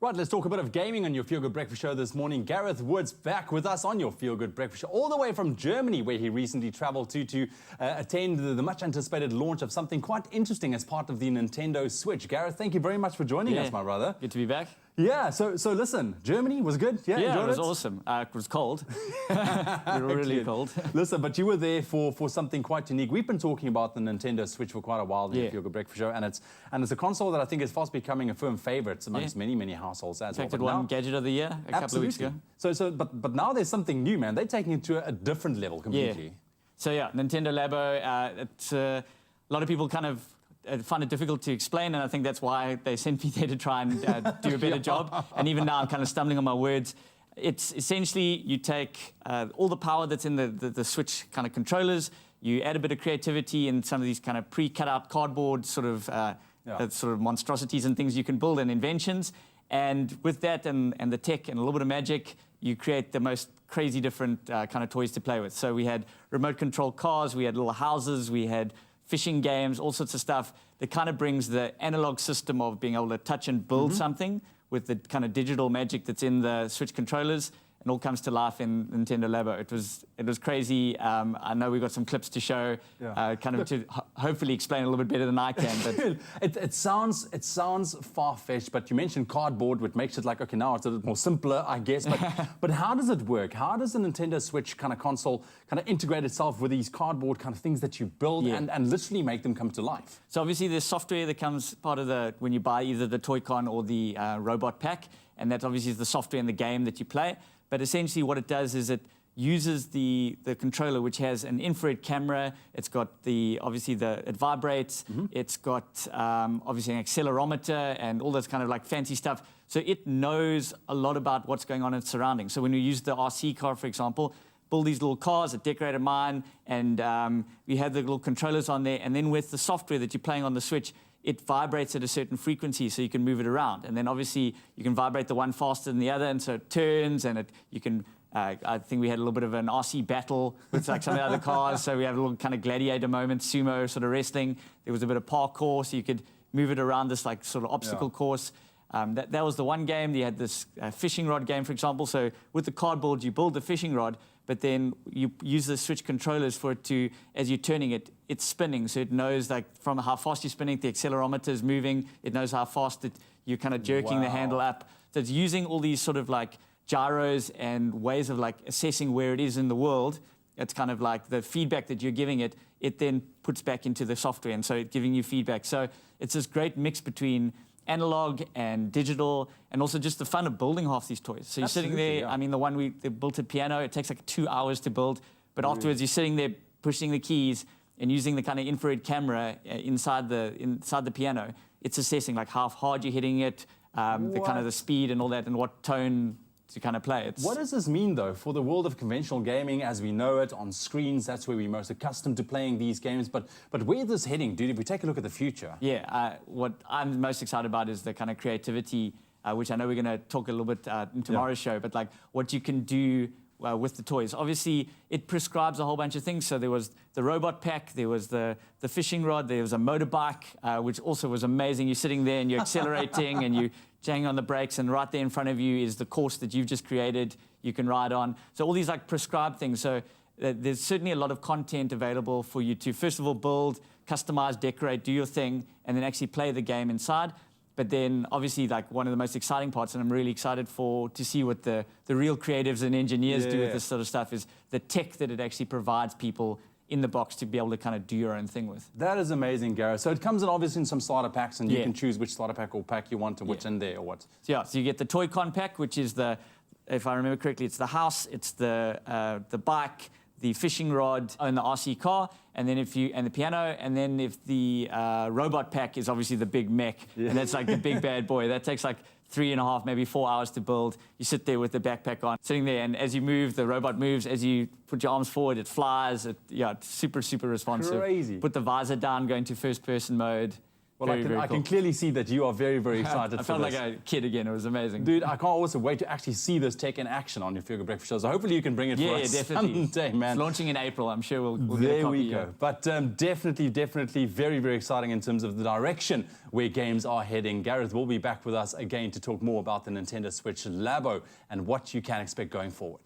Right, let's talk a bit of gaming on your Feel Good Breakfast Show this morning. Gareth Woods back with us on your Feel Good Breakfast Show, all the way from Germany, where he recently traveled to attend the much-anticipated launch of something quite interesting as part of the Nintendo Switch. Gareth, thank you very much for joining us, my brother. Good to be back. Yeah, so listen, Germany was good? Yeah, it was awesome. It was cold. really cold. Listen, but you were there for something quite unique. We've been talking about the Nintendo Switch for quite a while in the Feel Good Breakfast Show, and it's a console that I think is fast becoming a firm favorite amongst many households as well. In fact, it won Gadget of the Year a couple of weeks ago. But now there's something new, man. They're taking it to a different level completely. Yeah. So yeah, Nintendo Labo, a lot of people kind of find it difficult to explain, and I think that's why they sent me there to try and do a better job. And even now I'm kind of stumbling on my words. It's essentially you take all the power that's in the Switch kind of controllers, you add a bit of creativity and some of these kind of pre-cut out cardboard sort of monstrosities and things you can build and inventions. And with that and the tech and a little bit of magic, you create the most crazy different kind of toys to play with. So we had remote control cars, we had little houses, we had fishing games, all sorts of stuff that kind of brings the analog system of being able to touch and build something with the kind of digital magic that's in the Switch controllers, and all comes to life in Nintendo Labo. It was crazy. I know we've got some clips to show, kind of to hopefully explain a little bit better than I can. But it sounds far-fetched, but you mentioned cardboard, which makes it like, okay, now it's a bit more simpler, I guess. But how does it work? How does the Nintendo Switch kind of console kind of integrate itself with these cardboard kind of things that you build and literally make them come to life? So obviously there's software that comes part of when you buy either the Toy-Con or the robot pack, and that obviously is the software in the game that you play. But essentially what it does is it uses the controller, which has an infrared camera. It's got it vibrates. It's got obviously an accelerometer and all this kind of like fancy stuff. So it knows a lot about what's going on in its surroundings. So when we use the RC car, for example, build these little cars, a decorated mine, and we had the little controllers on there. And then with the software that you're playing on the Switch, it vibrates at a certain frequency, so you can move it around. And then obviously you can vibrate the one faster than the other, and so it turns, and you can, I think we had a little bit of an RC battle with like some of the other cars, so we had a little kind of gladiator moment, sumo sort of wrestling. There was a bit of parkour, so you could move it around this like sort of obstacle course. That was the one game. You had this fishing rod game, for example. So with the cardboard, you build the fishing rod, but then you use the Switch controllers for it to, as you're turning it, it's spinning. So it knows like from how fast you're spinning, the accelerometer is moving. It knows how fast you're kind of jerking the handle up. So it's using all these sort of like gyros and ways of like assessing where it is in the world. It's kind of like the feedback that you're giving it, it then puts back into the software, and so it's giving you feedback. So it's this great mix between analog and digital, and also just the fun of building half these toys. So you're sitting there, I mean, the one they built at piano, it takes like 2 hours to build, but afterwards you're sitting there pushing the keys and using the kind of infrared camera inside the piano. It's assessing like how hard you're hitting it, the kind of the speed and all that, and what tone to kind of play. What does this mean, though, for the world of conventional gaming as we know it on screens? That's where we're most accustomed to playing these games. But where is this heading, dude? If we take a look at the future. Yeah, what I'm most excited about is the kind of creativity, which I know we're going to talk a little bit in tomorrow's show, but like what you can do with the toys. Obviously, it prescribes a whole bunch of things. So there was the robot pack, there was the fishing rod, there was a motorbike, which also was amazing. You're sitting there and you're accelerating and you're jamming on the brakes, and right there in front of you is the course that you've just created you can ride on. So all these like prescribed things. So there's certainly a lot of content available for you to, first of all, build, customize, decorate, do your thing, and then actually play the game inside. But then obviously like one of the most exciting parts, and I'm really excited to see what the real creatives and engineers do with this sort of stuff, is the tech that it actually provides people in the box to be able to kind of do your own thing with. That is amazing, Gareth. So it comes in obviously in some starter packs, and you can choose which starter pack or pack you want and what's in there or what. So so you get the Toy-Con pack, which is if I remember correctly, it's the house, it's the bike, the fishing rod, and the RC car, and then the piano, and then if the robot pack is obviously the big mech, and that's like the big bad boy. That takes like 3.5, maybe 4 hours to build. You sit there with the backpack on, sitting there, and as you move, the robot moves. As you put your arms forward, it flies. It's super, super responsive. Crazy. Put the visor down, go into first-person mode. Well, I can clearly see that you are very, very excited I for felt this. like a kid again. It was amazing. Dude, I can't also wait to actually see this tech in action on your Feel Good Breakfast show. So hopefully you can bring it for us definitely. someday, man. It's launching in April. I'm sure we'll get a There copy. we go. But definitely very, very exciting in terms of the direction where games are heading. Gareth will be back with us again to talk more about the Nintendo Switch Labo and what you can expect going forward.